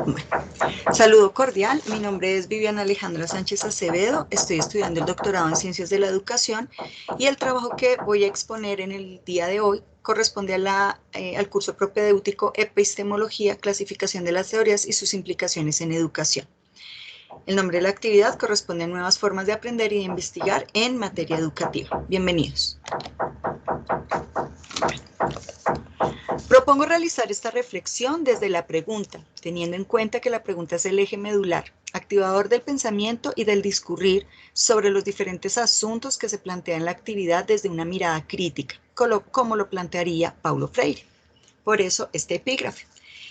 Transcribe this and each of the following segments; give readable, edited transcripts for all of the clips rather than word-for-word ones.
Bueno, saludo cordial, mi nombre es Viviana Alejandra Sánchez Acevedo, estoy estudiando el doctorado en Ciencias de la Educación y el trabajo que voy a exponer en el día de hoy corresponde al curso propedéutico Epistemología, Clasificación de las Teorías y sus implicaciones en educación. El nombre de la actividad corresponde a nuevas formas de aprender y de investigar en materia educativa. Bienvenidos. Propongo realizar esta reflexión desde la pregunta, teniendo en cuenta que la pregunta es el eje medular, activador del pensamiento y del discurrir sobre los diferentes asuntos que se plantean en la actividad desde una mirada crítica, como lo plantearía Paulo Freire. Por eso, este epígrafe.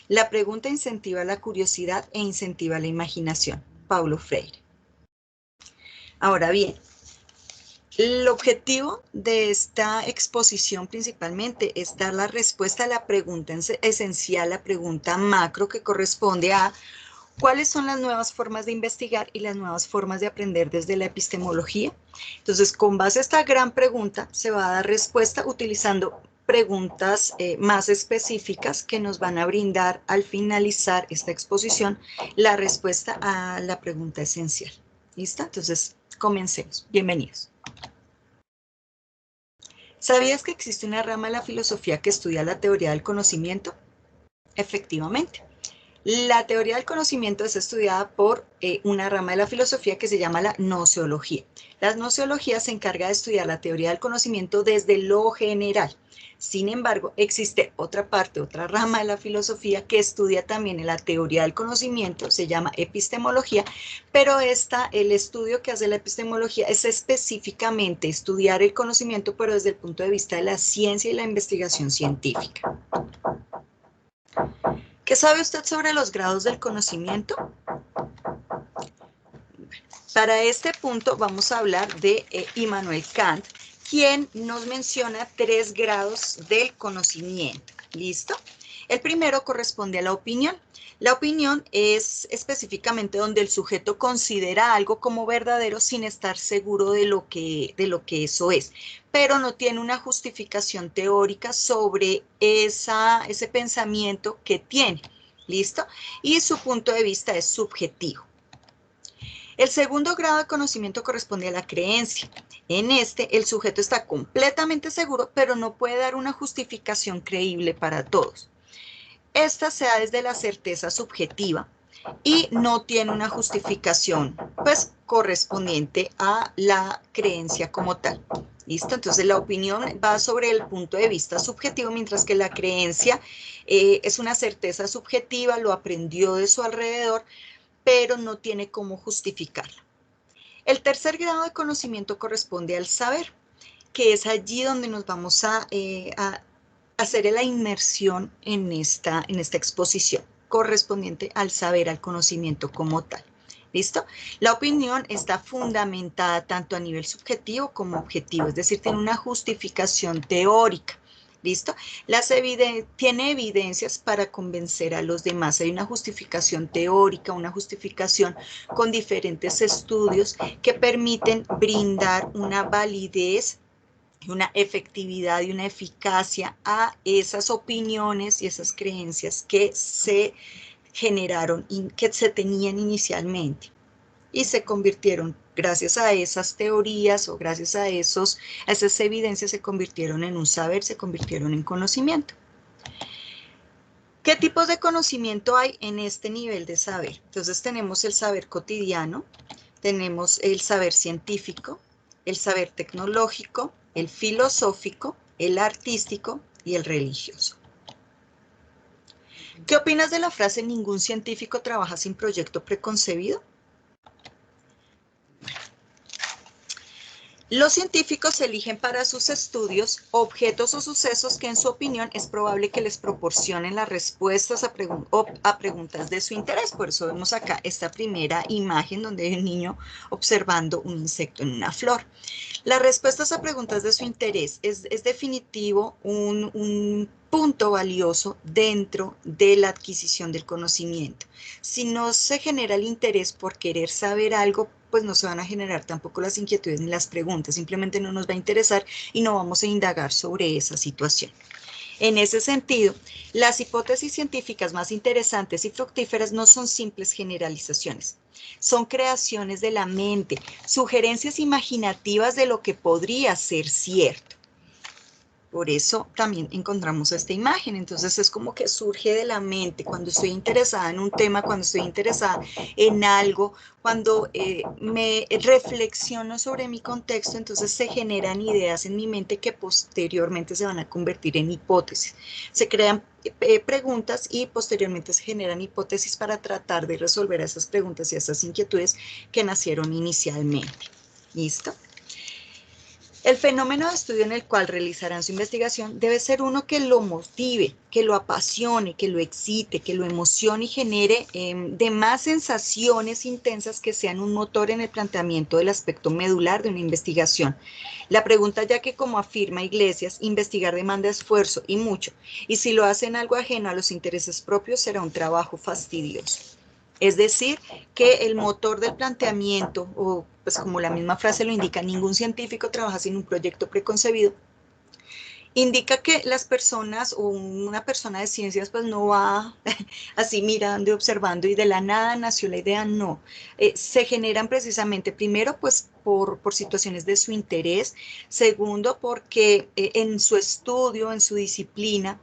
La pregunta incentiva la curiosidad e incentiva la imaginación. Paulo Freire. Ahora bien, el objetivo de esta exposición principalmente es dar la respuesta a la pregunta esencial, la pregunta macro que corresponde a cuáles son las nuevas formas de investigar y las nuevas formas de aprender desde la epistemología. Entonces, con base a esta gran pregunta, se va a dar respuesta utilizando preguntas más específicas que nos van a brindar al finalizar esta exposición la respuesta a la pregunta esencial. ¿Listo? Entonces, comencemos. Bienvenidos. ¿Sabías que existe una rama de la filosofía que estudia la teoría del conocimiento? Efectivamente. La teoría del conocimiento es estudiada por una rama de la filosofía que se llama la gnoseología. La gnoseología se encarga de estudiar la teoría del conocimiento desde lo general. Sin embargo, existe otra parte, otra rama de la filosofía que estudia también la teoría del conocimiento, se llama epistemología, pero el estudio que hace la epistemología es específicamente estudiar el conocimiento, pero desde el punto de vista de la ciencia y la investigación científica. ¿Qué sabe usted sobre los grados del conocimiento? Para este punto vamos a hablar de Immanuel Kant, quien nos menciona 3 grados del conocimiento. ¿Listo? El primero corresponde a la opinión. La opinión es específicamente donde el sujeto considera algo como verdadero sin estar seguro de lo que eso es, pero no tiene una justificación teórica sobre ese pensamiento que tiene. ¿Listo? Y su punto de vista es subjetivo. El segundo grado de conocimiento corresponde a la creencia. En este, el sujeto está completamente seguro, pero no puede dar una justificación creíble para todos. Esta se da desde la certeza subjetiva y no tiene una justificación, pues, correspondiente a la creencia como tal. ¿Listo? Entonces, la opinión va sobre el punto de vista subjetivo, mientras que la creencia es una certeza subjetiva, lo aprendió de su alrededor, pero no tiene cómo justificarla. El tercer grado de conocimiento corresponde al saber, que es allí donde nos vamos a hacer la inmersión en esta exposición, correspondiente al saber, al conocimiento como tal. ¿Listo? La opinión está fundamentada tanto a nivel subjetivo como objetivo, es decir, tiene una justificación teórica. ¿Listo? Tiene evidencias para convencer a los demás. Hay una justificación teórica, una justificación con diferentes estudios que permiten brindar una validez, una efectividad y una eficacia a esas opiniones y esas creencias que se generaron y que se tenían inicialmente y se convirtieron, gracias a esas teorías o gracias a esas evidencias, se convirtieron en un saber, se convirtieron en conocimiento. ¿Qué tipos de conocimiento hay en este nivel de saber? Entonces tenemos el saber cotidiano, tenemos el saber científico, el saber tecnológico, el filosófico, el artístico y el religioso. ¿Qué opinas de la frase ningún científico trabaja sin proyecto preconcebido? Los científicos eligen para sus estudios objetos o sucesos que en su opinión es probable que les proporcionen las respuestas a preguntas de su interés. Por eso vemos acá esta primera imagen donde hay un niño observando un insecto en una flor. Las respuestas a preguntas de su interés es definitivo un punto valioso dentro de la adquisición del conocimiento. Si no se genera el interés por querer saber algo, pues no se van a generar tampoco las inquietudes ni las preguntas, simplemente no nos va a interesar y no vamos a indagar sobre esa situación. En ese sentido, las hipótesis científicas más interesantes y fructíferas no son simples generalizaciones, son creaciones de la mente, sugerencias imaginativas de lo que podría ser cierto. Por eso también encontramos esta imagen. Entonces es como que surge de la mente cuando estoy interesada en un tema, cuando estoy interesada en algo, cuando me reflexiono sobre mi contexto, entonces se generan ideas en mi mente que posteriormente se van a convertir en hipótesis. Se crean preguntas y posteriormente se generan hipótesis para tratar de resolver esas preguntas y esas inquietudes que nacieron inicialmente. ¿Listo? El fenómeno de estudio en el cual realizarán su investigación debe ser uno que lo motive, que lo apasione, que lo excite, que lo emocione y genere demás sensaciones intensas que sean un motor en el planteamiento del aspecto medular de una investigación. La pregunta, ya que como afirma Iglesias, investigar demanda esfuerzo y mucho, y si lo hacen algo ajeno a los intereses propios será un trabajo fastidioso. Es decir, que el motor del planteamiento, o pues como la misma frase lo indica, ningún científico trabaja sin un proyecto preconcebido, indica que las personas o una persona de ciencias pues no va así mirando y observando y de la nada nació la idea, no. Se generan precisamente, primero pues por situaciones de su interés, segundo porque en su estudio, en su disciplina,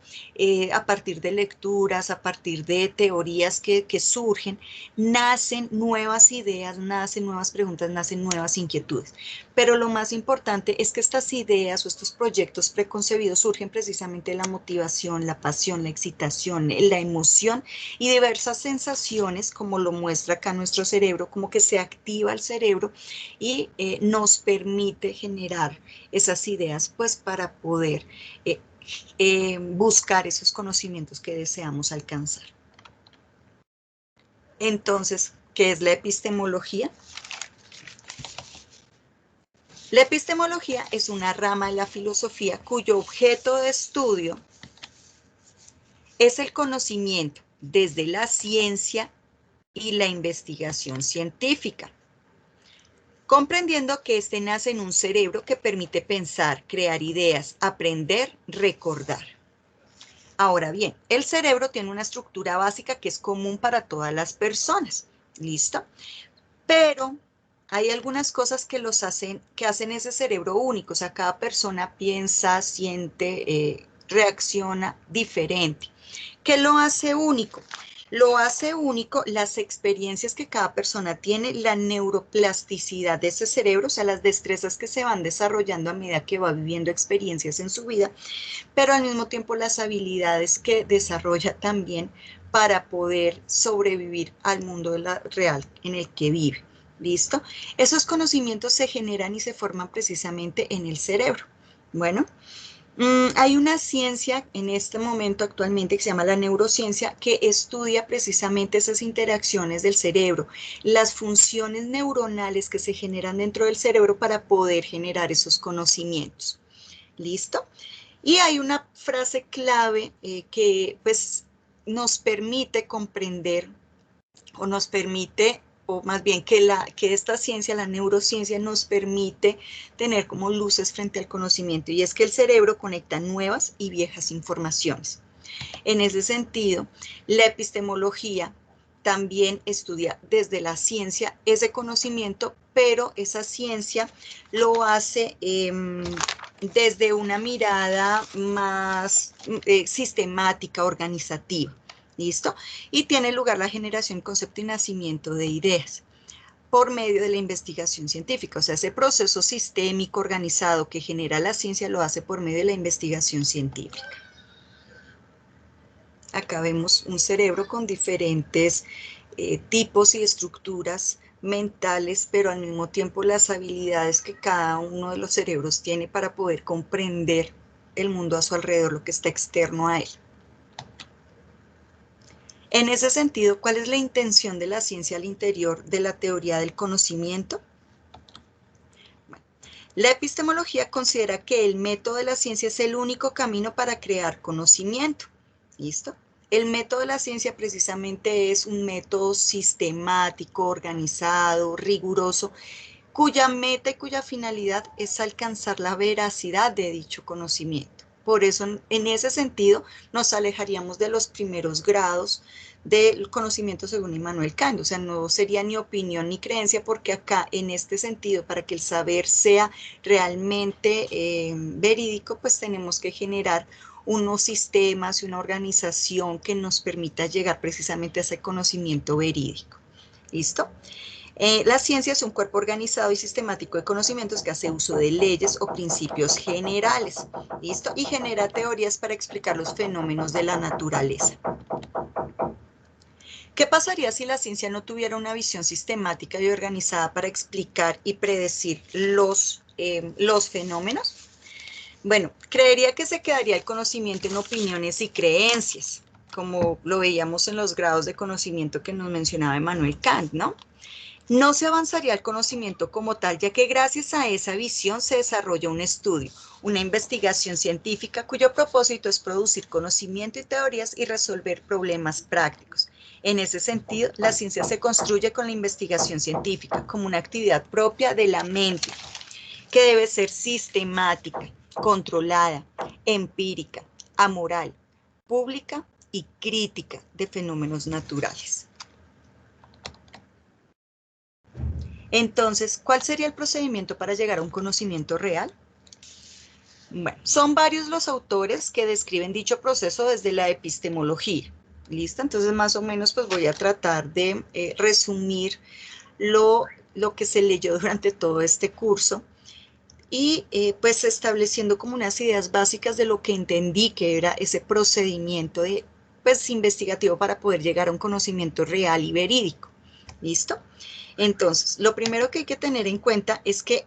a partir de lecturas, a partir de teorías que surgen, nacen nuevas ideas, nacen nuevas preguntas, nacen nuevas inquietudes. Pero lo más importante es que estas ideas o estos proyectos preconcebidos surgen precisamente de la motivación, la pasión, la excitación, la emoción y diversas sensaciones, como lo muestra acá nuestro cerebro, como que se activa el cerebro y nos permite generar esas ideas, pues para poder buscar esos conocimientos que deseamos alcanzar. Entonces, ¿qué es la epistemología? La epistemología es una rama de la filosofía cuyo objeto de estudio es el conocimiento desde la ciencia y la investigación científica, comprendiendo que éste nace en un cerebro que permite pensar, crear ideas, aprender, recordar. Ahora bien, el cerebro tiene una estructura básica que es común para todas las personas, ¿listo? Pero hay algunas cosas que hacen ese cerebro único, o sea, cada persona piensa, siente, reacciona diferente. ¿Qué lo hace único? Lo hace único las experiencias que cada persona tiene, la neuroplasticidad de ese cerebro, o sea, las destrezas que se van desarrollando a medida que va viviendo experiencias en su vida, pero al mismo tiempo las habilidades que desarrolla también para poder sobrevivir al mundo real en el que vive. ¿Listo? Esos conocimientos se generan y se forman precisamente en el cerebro. Bueno, hay una ciencia en este momento actualmente que se llama la neurociencia que estudia precisamente esas interacciones del cerebro, las funciones neuronales que se generan dentro del cerebro para poder generar esos conocimientos. ¿Listo? Y hay una frase clave que pues nos permite comprender o nos permite, o más bien que esta ciencia, la neurociencia, nos permite tener como luces frente al conocimiento, y es que el cerebro conecta nuevas y viejas informaciones. En ese sentido, la epistemología también estudia desde la ciencia ese conocimiento, pero esa ciencia lo hace desde una mirada más sistemática, organizativa. ¿Listo? Y tiene lugar la generación, concepto y nacimiento de ideas por medio de la investigación científica. O sea, ese proceso sistémico organizado que genera la ciencia lo hace por medio de la investigación científica. Acá vemos un cerebro con diferentes tipos y estructuras mentales, pero al mismo tiempo las habilidades que cada uno de los cerebros tiene para poder comprender el mundo a su alrededor, lo que está externo a él. En ese sentido, ¿cuál es la intención de la ciencia al interior de la teoría del conocimiento? Bueno, la epistemología considera que el método de la ciencia es el único camino para crear conocimiento. ¿Listo? El método de la ciencia precisamente es un método sistemático, organizado, riguroso, cuya meta y cuya finalidad es alcanzar la veracidad de dicho conocimiento. Por eso, en ese sentido, nos alejaríamos de los primeros grados del conocimiento según Immanuel Kant. O sea, no sería ni opinión ni creencia, porque acá, en este sentido, para que el saber sea realmente verídico, pues tenemos que generar unos sistemas y una organización que nos permita llegar precisamente a ese conocimiento verídico. ¿Listo? La ciencia es un cuerpo organizado y sistemático de conocimientos que hace uso de leyes o principios generales, ¿listo? Y genera teorías para explicar los fenómenos de la naturaleza. ¿Qué pasaría si la ciencia no tuviera una visión sistemática y organizada para explicar y predecir los fenómenos? Bueno, creería que se quedaría el conocimiento en opiniones y creencias, como lo veíamos en los grados de conocimiento que nos mencionaba Immanuel Kant, ¿no? No se avanzaría al conocimiento como tal, ya que gracias a esa visión se desarrolla un estudio, una investigación científica cuyo propósito es producir conocimiento y teorías y resolver problemas prácticos. En ese sentido, la ciencia se construye con la investigación científica como una actividad propia de la mente, que debe ser sistemática, controlada, empírica, amoral, pública y crítica de fenómenos naturales. Entonces, ¿cuál sería el procedimiento para llegar a un conocimiento real? Bueno, son varios los autores que describen dicho proceso desde la epistemología. ¿Listo? Entonces, más o menos, pues voy a tratar de resumir lo que se leyó durante todo este curso y pues estableciendo como unas ideas básicas de lo que entendí que era ese procedimiento pues investigativo para poder llegar a un conocimiento real y verídico. ¿Listo? Entonces, lo primero que hay que tener en cuenta es que,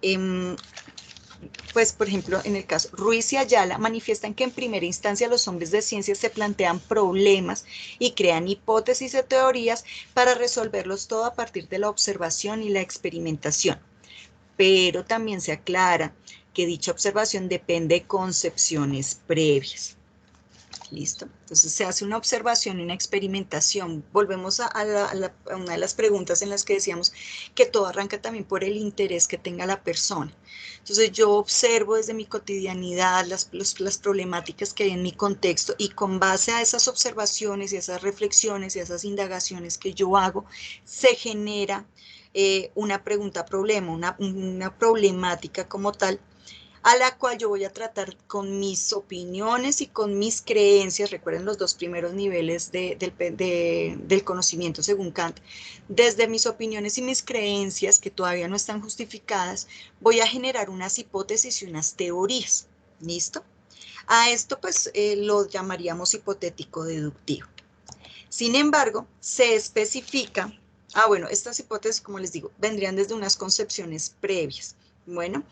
pues, por ejemplo, en el caso Ruiz y Ayala manifiestan que en primera instancia los hombres de ciencia se plantean problemas y crean hipótesis y teorías para resolverlos todo a partir de la observación y la experimentación. Pero también se aclara que dicha observación depende de concepciones previas. ¿Listo? Entonces se hace una observación y una experimentación. Volvemos a una de las preguntas en las que decíamos que todo arranca también por el interés que tenga la persona. Entonces yo observo desde mi cotidianidad las problemáticas que hay en mi contexto y con base a esas observaciones y esas reflexiones y esas indagaciones que yo hago, se genera una pregunta-problema, una problemática como tal, a la cual yo voy a tratar con mis opiniones y con mis creencias. Recuerden los dos primeros niveles del conocimiento según Kant. Desde mis opiniones y mis creencias, que todavía no están justificadas, voy a generar unas hipótesis y unas teorías. ¿Listo? A esto pues lo llamaríamos hipotético deductivo. Sin embargo, se especifica, bueno, estas hipótesis, como les digo, vendrían desde unas concepciones previas. Bueno,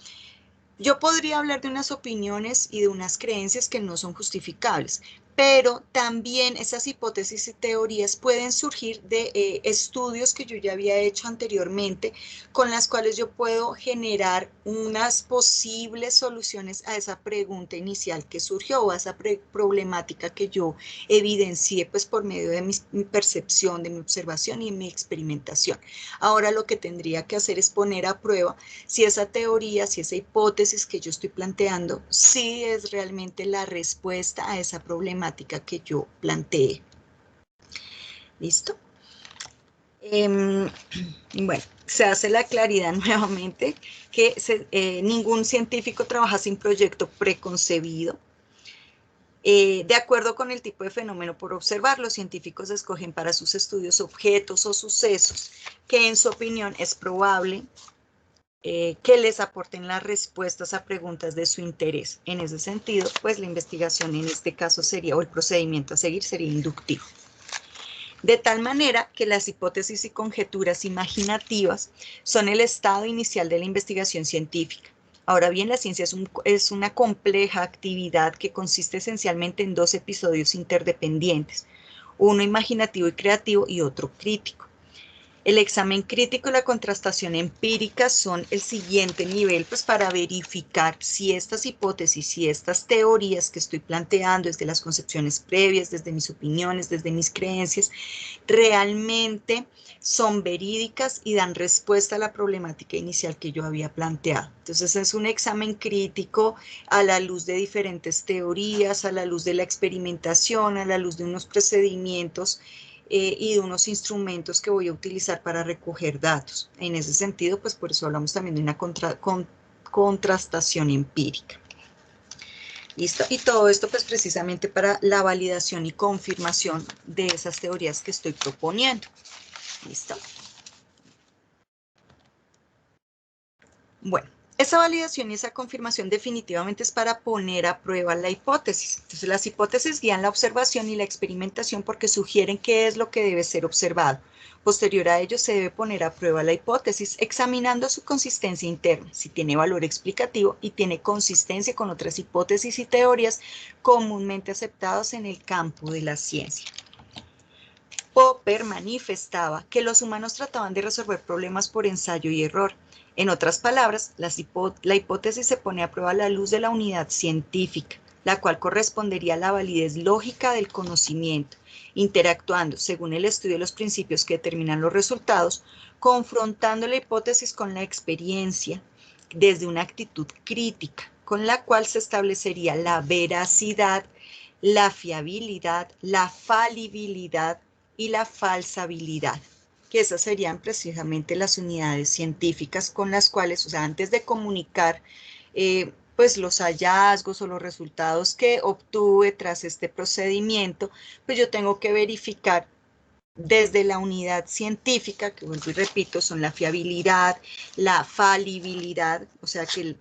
yo podría hablar de unas opiniones y de unas creencias que no son justificables, pero también esas hipótesis y teorías pueden surgir de estudios que yo ya había hecho anteriormente, con las cuales yo puedo generar unas posibles soluciones a esa pregunta inicial que surgió o a esa problemática que yo evidencié pues por medio de mi percepción, de mi observación y mi experimentación. Ahora lo que tendría que hacer es poner a prueba si esa teoría, si esa hipótesis que yo estoy planteando, sí es realmente la respuesta a esa problemática que yo planteé. ¿Listo? Bueno, se hace la claridad nuevamente que ningún científico trabaja sin proyecto preconcebido. De acuerdo con el tipo de fenómeno por observar, los científicos escogen para sus estudios objetos o sucesos que en su opinión es probable que les aporten las respuestas a preguntas de su interés. En ese sentido, pues la investigación en este caso sería, o el procedimiento a seguir sería inductivo. De tal manera que las hipótesis y conjeturas imaginativas son el estado inicial de la investigación científica. Ahora bien, la ciencia es una compleja actividad que consiste esencialmente en dos episodios interdependientes, uno imaginativo y creativo y otro crítico. El examen crítico y la contrastación empírica son el siguiente nivel, pues para verificar si estas hipótesis, si estas teorías que estoy planteando desde las concepciones previas, desde mis opiniones, desde mis creencias, realmente son verídicas y dan respuesta a la problemática inicial que yo había planteado. Entonces es un examen crítico a la luz de diferentes teorías, a la luz de la experimentación, a la luz de unos procedimientos y de unos instrumentos que voy a utilizar para recoger datos. En ese sentido, pues por eso hablamos también de una contrastación empírica. ¿Listo? Y todo esto pues precisamente para la validación y confirmación de esas teorías que estoy proponiendo. ¿Listo? Bueno, esa validación y esa confirmación definitivamente es para poner a prueba la hipótesis. Entonces, las hipótesis guían la observación y la experimentación porque sugieren qué es lo que debe ser observado. Posterior a ello, se debe poner a prueba la hipótesis, examinando su consistencia interna, si tiene valor explicativo y tiene consistencia con otras hipótesis y teorías comúnmente aceptadas en el campo de la ciencia. Popper manifestaba que los humanos trataban de resolver problemas por ensayo y error. En otras palabras, la hipótesis se pone a prueba a la luz de la unidad científica, la cual correspondería a la validez lógica del conocimiento, interactuando según el estudio de los principios que determinan los resultados, confrontando la hipótesis con la experiencia desde una actitud crítica, con la cual se establecería la veracidad, la fiabilidad, la falibilidad y la falsabilidad, que esas serían precisamente las unidades científicas con las cuales, o sea, antes de comunicar pues los hallazgos o los resultados que obtuve tras este procedimiento, pues yo tengo que verificar desde la unidad científica, que vuelvo y repito, son la fiabilidad, la falibilidad, o sea, que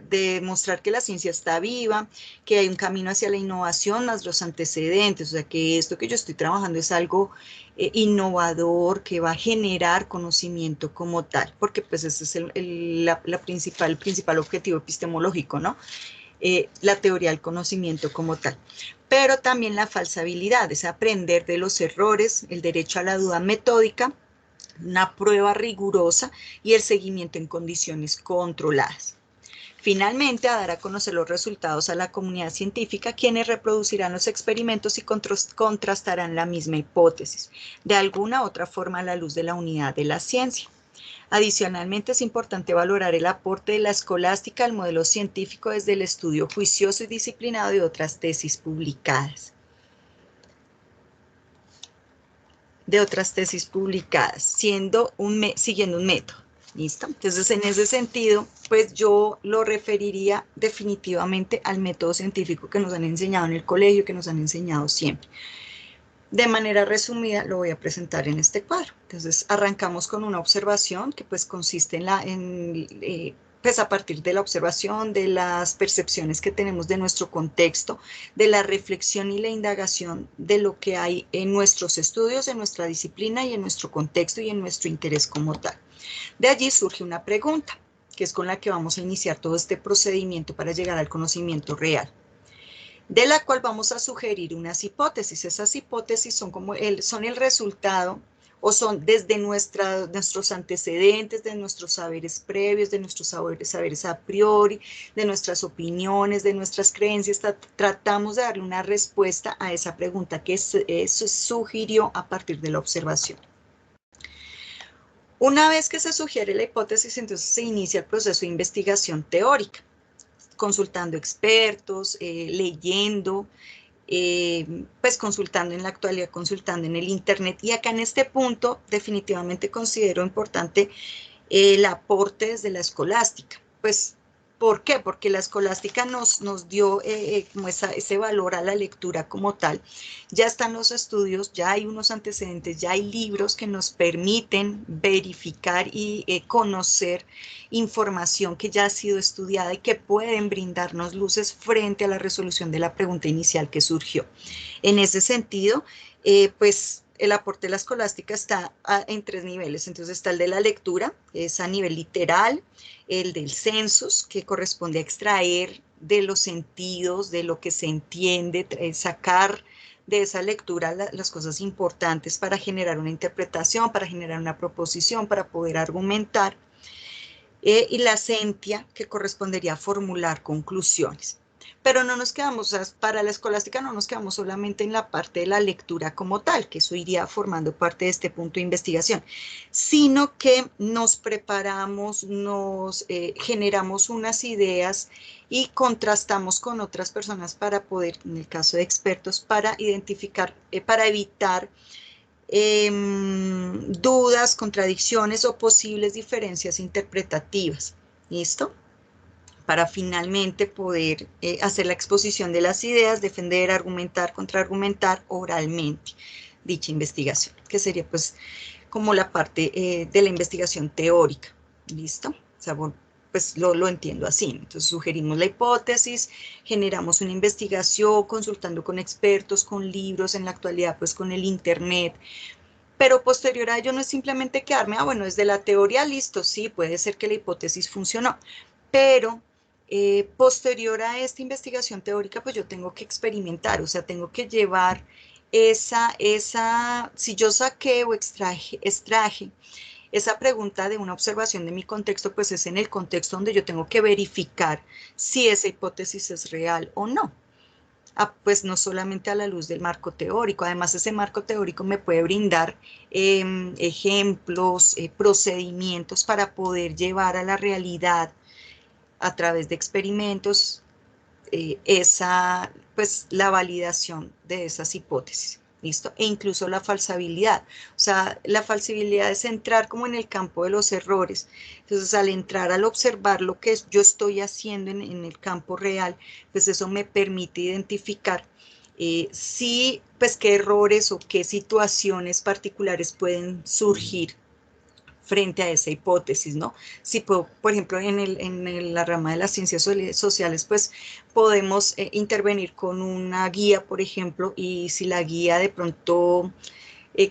demostrar que la ciencia está viva, que hay un camino hacia la innovación más los antecedentes, o sea, que esto que yo estoy trabajando es algo innovador, que va a generar conocimiento como tal, porque pues ese es el principal objetivo epistemológico, ¿no? La teoría del conocimiento como tal. Pero también la falsabilidad, es aprender de los errores, el derecho a la duda metódica, una prueba rigurosa y el seguimiento en condiciones controladas. Finalmente, a dar a conocer los resultados a la comunidad científica, quienes reproducirán los experimentos y contrastarán la misma hipótesis, de alguna u otra forma a la luz de la unidad de la ciencia. Adicionalmente, es importante valorar el aporte de la escolástica al modelo científico desde el estudio juicioso y disciplinado de otras tesis publicadas. Siguiendo un método. ¿Listo? Entonces, en ese sentido, pues yo lo referiría definitivamente al método científico que nos han enseñado en el colegio, que nos han enseñado siempre. De manera resumida, lo voy a presentar en este cuadro. Entonces, arrancamos con una observación que pues consiste pues a partir de la observación, de las percepciones que tenemos de nuestro contexto, de la reflexión y la indagación de lo que hay en nuestros estudios, en nuestra disciplina y en nuestro contexto y en nuestro interés como tal. De allí surge una pregunta, que es con la que vamos a iniciar todo este procedimiento para llegar al conocimiento real, de la cual vamos a sugerir unas hipótesis. Esas hipótesis son el resultado o son desde nuestros antecedentes, de nuestros saberes previos, de nuestros saberes a priori, de nuestras opiniones, de nuestras creencias. Tratamos de darle una respuesta a esa pregunta que se sugirió a partir de la observación. Una vez que se sugiere la hipótesis, entonces se inicia el proceso de investigación teórica, consultando expertos, leyendo, pues consultando en la actualidad, consultando en el internet. Y acá en este punto definitivamente considero importante el aporte desde la escolástica. Pues, ¿por qué? Porque la escolástica nos dio como ese valor a la lectura como tal. Ya están los estudios, ya hay unos antecedentes, ya hay libros que nos permiten verificar y conocer información que ya ha sido estudiada y que pueden brindarnos luces frente a la resolución de la pregunta inicial que surgió. En ese sentido, pues el aporte de la escolástica está en 3 niveles. Entonces está el de la lectura, que es a nivel literal, el del census, que corresponde a extraer de los sentidos, de lo que se entiende, sacar de esa lectura las cosas importantes para generar una interpretación, para generar una proposición, para poder argumentar, y la sentia, que correspondería a formular conclusiones. Pero no nos quedamos, o sea, para la escolástica no nos quedamos solamente en la parte de la lectura como tal, que eso iría formando parte de este punto de investigación, sino que nos preparamos, nos generamos unas ideas y contrastamos con otras personas para poder, en el caso de expertos, para identificar, para evitar dudas, contradicciones o posibles diferencias interpretativas. ¿Listo? Para finalmente poder hacer la exposición de las ideas, defender, argumentar, contraargumentar oralmente dicha investigación, que sería pues como la parte de la investigación teórica. ¿Listo? O sea, pues lo entiendo así. Entonces sugerimos la hipótesis, generamos una investigación consultando con expertos, con libros, en la actualidad pues con el internet, pero posterior a ello no es simplemente quedarme, bueno, desde la teoría, listo, sí, puede ser que la hipótesis funcionó, pero posterior a esta investigación teórica, pues yo tengo que experimentar, o sea, tengo que llevar si yo saqué o extraje esa pregunta de una observación de mi contexto, pues es en el contexto donde yo tengo que verificar si esa hipótesis es real o no. Pues no solamente a la luz del marco teórico, además ese marco teórico me puede brindar ejemplos, procedimientos para poder llevar a la realidad a través de experimentos pues la validación de esas hipótesis. ¿Listo? E incluso la falsabilidad. O sea, la falsabilidad es entrar como en el campo de los errores. Entonces, al entrar, al observar lo que yo estoy haciendo en el campo real, pues eso me permite identificar sí, pues qué errores o qué situaciones particulares pueden surgir frente a esa hipótesis, ¿no? Si, por ejemplo, en la rama de las ciencias sociales, pues podemos intervenir con una guía, por ejemplo, y si la guía de pronto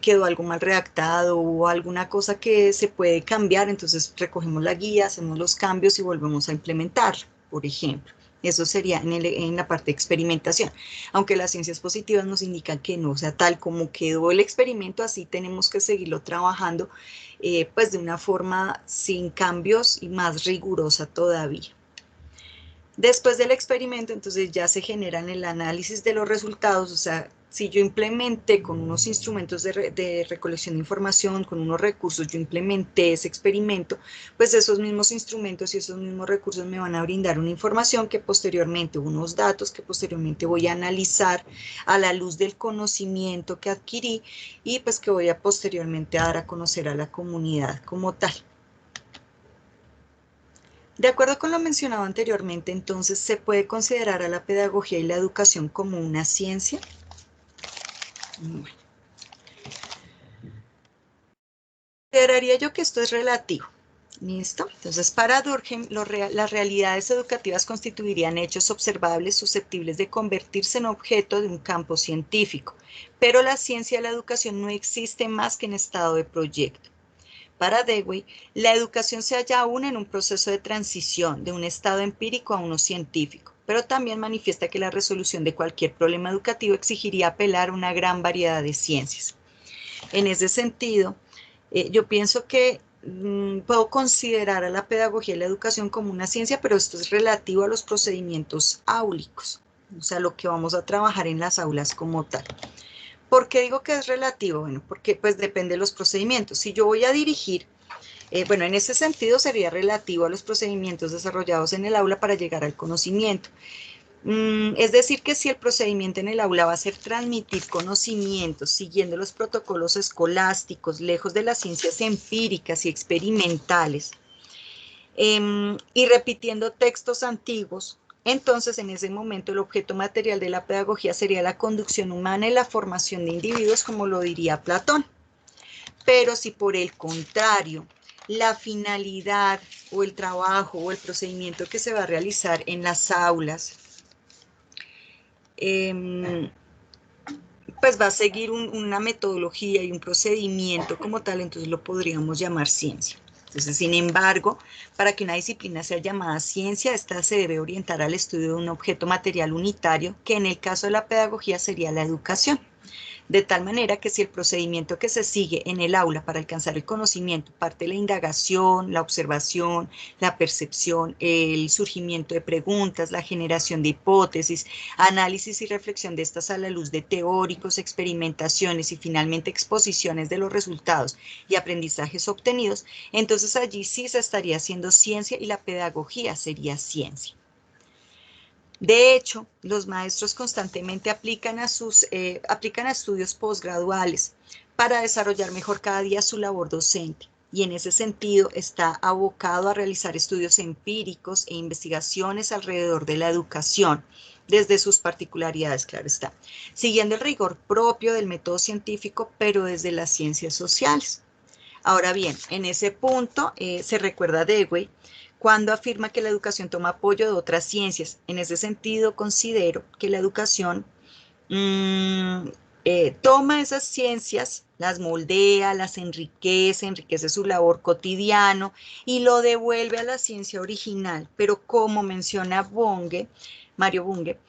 quedó algo mal redactado o alguna cosa que se puede cambiar, entonces recogemos la guía, hacemos los cambios y volvemos a implementar, por ejemplo. Eso sería en la parte de experimentación. Aunque las ciencias positivas nos indican que no, o sea, tal como quedó el experimento, así tenemos que seguirlo trabajando, pues de una forma sin cambios y más rigurosa todavía. Después del experimento, entonces ya se generan el análisis de los resultados, o sea, si yo implementé con unos instrumentos de recolección de información, con unos recursos, yo implementé ese experimento, pues esos mismos instrumentos y esos mismos recursos me van a brindar una información que posteriormente, unos datos que posteriormente voy a analizar a la luz del conocimiento que adquirí y pues que voy a posteriormente dar a conocer a la comunidad como tal. De acuerdo con lo mencionado anteriormente, entonces, ¿se puede considerar a la pedagogía y la educación como una ciencia? Bueno, consideraría yo que esto es relativo. ¿Listo? Entonces, para Durkheim, las realidades educativas constituirían hechos observables susceptibles de convertirse en objeto de un campo científico, pero la ciencia de la educación no existe más que en estado de proyecto. Para Dewey, la educación se halla aún en un proceso de transición de un estado empírico a uno científico, pero también manifiesta que la resolución de cualquier problema educativo exigiría apelar a una gran variedad de ciencias. En ese sentido, yo pienso que puedo considerar a la pedagogía y la educación como una ciencia, pero esto es relativo a los procedimientos áulicos, o sea, lo que vamos a trabajar en las aulas como tal. ¿Por qué digo que es relativo? Bueno, porque pues depende de los procedimientos. Si yo voy a dirigir, bueno, en ese sentido sería relativo a los procedimientos desarrollados en el aula para llegar al conocimiento. Es decir, que si el procedimiento en el aula va a ser transmitir conocimientos siguiendo los protocolos escolásticos, lejos de las ciencias empíricas y experimentales, y repitiendo textos antiguos, entonces en ese momento el objeto material de la pedagogía sería la conducción humana y la formación de individuos, como lo diría Platón. Pero si por el contrario, la finalidad o el trabajo o el procedimiento que se va a realizar en las aulas, pues va a seguir una metodología y un procedimiento como tal, entonces lo podríamos llamar ciencia. Entonces, sin embargo, para que una disciplina sea llamada ciencia, esta se debe orientar al estudio de un objeto material unitario, que en el caso de la pedagogía sería la educación. De tal manera que si el procedimiento que se sigue en el aula para alcanzar el conocimiento parte de la indagación, la observación, la percepción, el surgimiento de preguntas, la generación de hipótesis, análisis y reflexión de estas a la luz de teóricos, experimentaciones y finalmente exposiciones de los resultados y aprendizajes obtenidos, entonces allí sí se estaría haciendo ciencia y la pedagogía sería ciencia. De hecho, los maestros constantemente aplican a estudios posgraduales para desarrollar mejor cada día su labor docente, y en ese sentido está abocado a realizar estudios empíricos e investigaciones alrededor de la educación, desde sus particularidades, claro está, siguiendo el rigor propio del método científico, pero desde las ciencias sociales. Ahora bien, en ese punto se recuerda a Dewey cuando afirma que la educación toma apoyo de otras ciencias. En ese sentido, considero que la educación toma esas ciencias, las moldea, las enriquece su labor cotidiano y lo devuelve a la ciencia original. Pero como menciona Mario Bunge,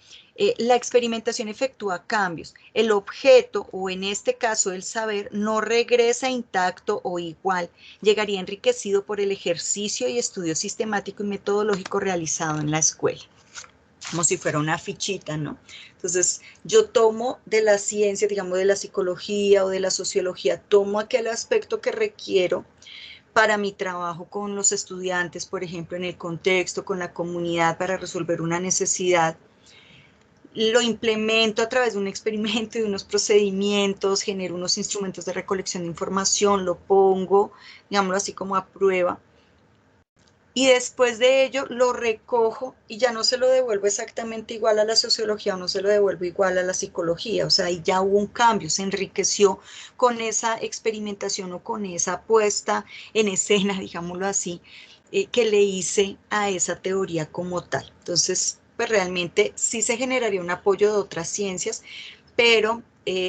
la experimentación efectúa cambios. El objeto, o en este caso el saber, no regresa intacto o igual. Llegaría enriquecido por el ejercicio y estudio sistemático y metodológico realizado en la escuela. Como si fuera una fichita, ¿no? Entonces, yo tomo de la ciencia, digamos, de la psicología o de la sociología, tomo aquel aspecto que requiero para mi trabajo con los estudiantes, por ejemplo, en el contexto, con la comunidad, para resolver una necesidad. Lo implemento a través de un experimento, de unos procedimientos, genero unos instrumentos de recolección de información, lo pongo, digámoslo así, como a prueba. Y después de ello lo recojo y ya no se lo devuelvo exactamente igual a la sociología o no se lo devuelvo igual a la psicología. O sea, ahí ya hubo un cambio, se enriqueció con esa experimentación o con esa puesta en escena, digámoslo así, que le hice a esa teoría como tal. Entonces, pues realmente sí se generaría un apoyo de otras ciencias, pero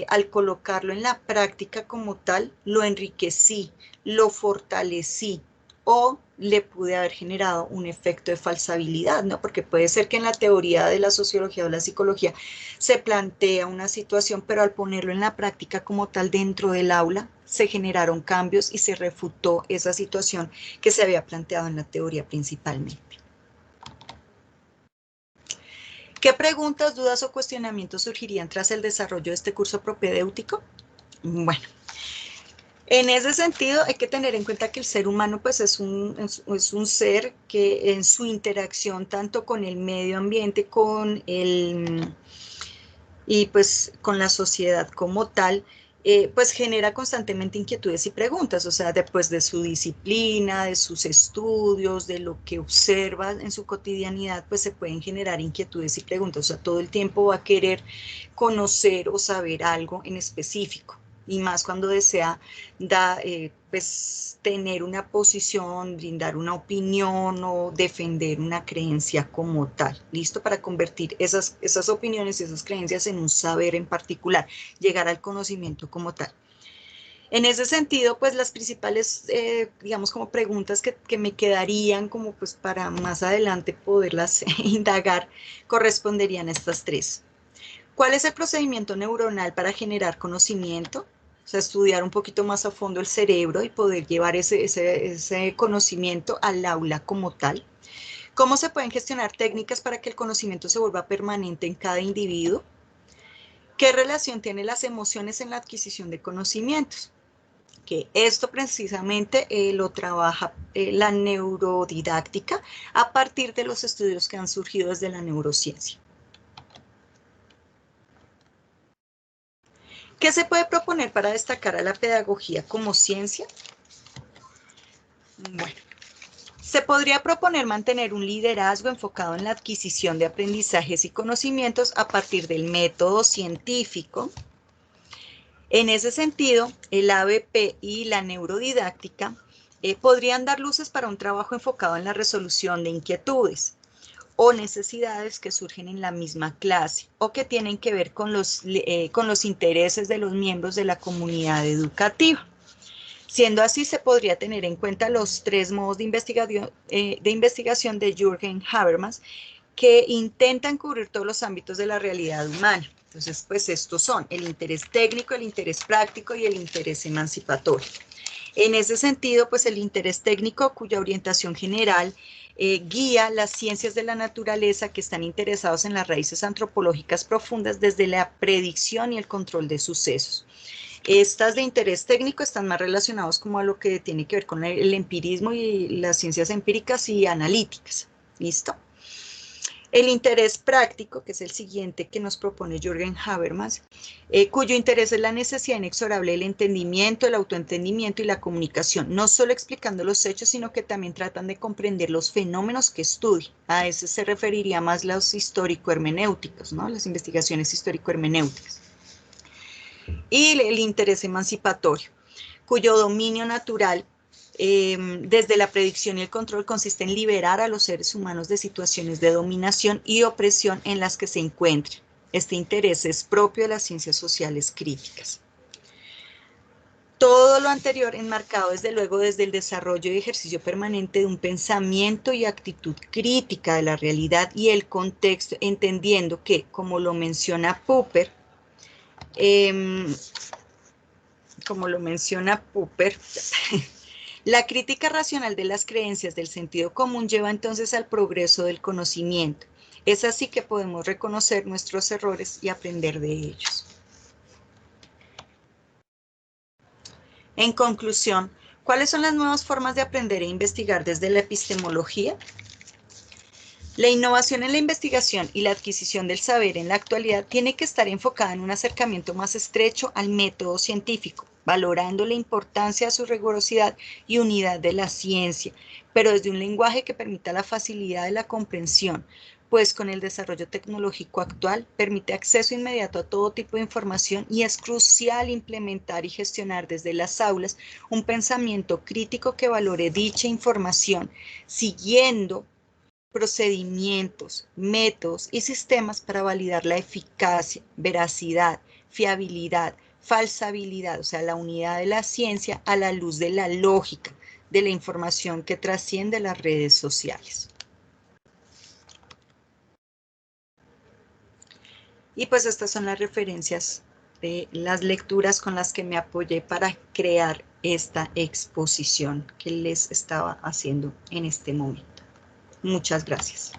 al colocarlo en la práctica como tal, lo enriquecí, lo fortalecí, o le pude haber generado un efecto de falsabilidad, ¿no? Porque puede ser que en la teoría de la sociología o la psicología se plantea una situación, pero al ponerlo en la práctica como tal dentro del aula, se generaron cambios y se refutó esa situación que se había planteado en la teoría principalmente. ¿Qué preguntas, dudas o cuestionamientos surgirían tras el desarrollo de este curso propedéutico? Bueno, en ese sentido hay que tener en cuenta que el ser humano pues es un ser que en su interacción tanto con el medio ambiente, y pues con la sociedad como tal, pues genera constantemente inquietudes y preguntas, o sea, después de su disciplina, de sus estudios, de lo que observa en su cotidianidad, pues se pueden generar inquietudes y preguntas, o sea, todo el tiempo va a querer conocer o saber algo en específico, y más cuando desea pues, tener una posición, brindar una opinión o defender una creencia como tal, ¿listo? Para convertir esas opiniones y esas creencias en un saber en particular, llegar al conocimiento como tal. En ese sentido, pues las principales, digamos, como preguntas que me quedarían como pues para más adelante poderlas indagar, corresponderían a estas tres. ¿Cuál es el procedimiento neuronal para generar conocimiento? O sea, estudiar un poquito más a fondo el cerebro y poder llevar ese conocimiento al aula como tal. ¿Cómo se pueden gestionar técnicas para que el conocimiento se vuelva permanente en cada individuo? ¿Qué relación tienen las emociones en la adquisición de conocimientos? Que esto precisamente lo trabaja la neurodidáctica a partir de los estudios que han surgido desde la neurociencia. ¿Qué se puede proponer para destacar a la pedagogía como ciencia? Bueno, se podría proponer mantener un liderazgo enfocado en la adquisición de aprendizajes y conocimientos a partir del método científico. En ese sentido, el ABP y la neurodidáctica podrían dar luces para un trabajo enfocado en la resolución de inquietudes o necesidades que surgen en la misma clase o que tienen que ver con los intereses de los miembros de la comunidad educativa. Siendo así, se podría tener en cuenta los 3 modos de investigación de Jürgen Habermas, que intentan cubrir todos los ámbitos de la realidad humana. Entonces, pues estos son el interés técnico, el interés práctico y el interés emancipatorio. En ese sentido, pues el interés técnico, cuya orientación general guía las ciencias de la naturaleza que están interesados en las raíces antropológicas profundas desde la predicción y el control de sucesos. Estas de interés técnico están más relacionados como a lo que tiene que ver con el empirismo y las ciencias empíricas y analíticas. ¿Listo? El interés práctico, que es el siguiente que nos propone Jürgen Habermas, cuyo interés es la necesidad inexorable del entendimiento, el autoentendimiento y la comunicación, no solo explicando los hechos, sino que también tratan de comprender los fenómenos que estudian. A ese se referiría más los histórico-hermenéuticos, ¿no? Las investigaciones histórico-hermenéuticas. Y el interés emancipatorio, cuyo dominio natural desde la predicción y el control consiste en liberar a los seres humanos de situaciones de dominación y opresión en las que se encuentran. Este interés es propio de las ciencias sociales críticas. Todo lo anterior enmarcado desde luego desde el desarrollo y ejercicio permanente de un pensamiento y actitud crítica de la realidad y el contexto, entendiendo que, como lo menciona Popper, la crítica racional de las creencias del sentido común lleva entonces al progreso del conocimiento. Es así que podemos reconocer nuestros errores y aprender de ellos. En conclusión, ¿cuáles son las nuevas formas de aprender e investigar desde la epistemología? La innovación en la investigación y la adquisición del saber en la actualidad tiene que estar enfocada en un acercamiento más estrecho al método científico, valorando la importancia de su rigurosidad y unidad de la ciencia, pero desde un lenguaje que permita la facilidad de la comprensión, pues con el desarrollo tecnológico actual permite acceso inmediato a todo tipo de información y es crucial implementar y gestionar desde las aulas un pensamiento crítico que valore dicha información, siguiendo procedimientos, métodos y sistemas para validar la eficacia, veracidad, fiabilidad, falsabilidad, o sea, la unidad de la ciencia a la luz de la lógica de la información que trasciende las redes sociales. Y pues estas son las referencias de las lecturas con las que me apoyé para crear esta exposición que les estaba haciendo en este momento. Muchas gracias.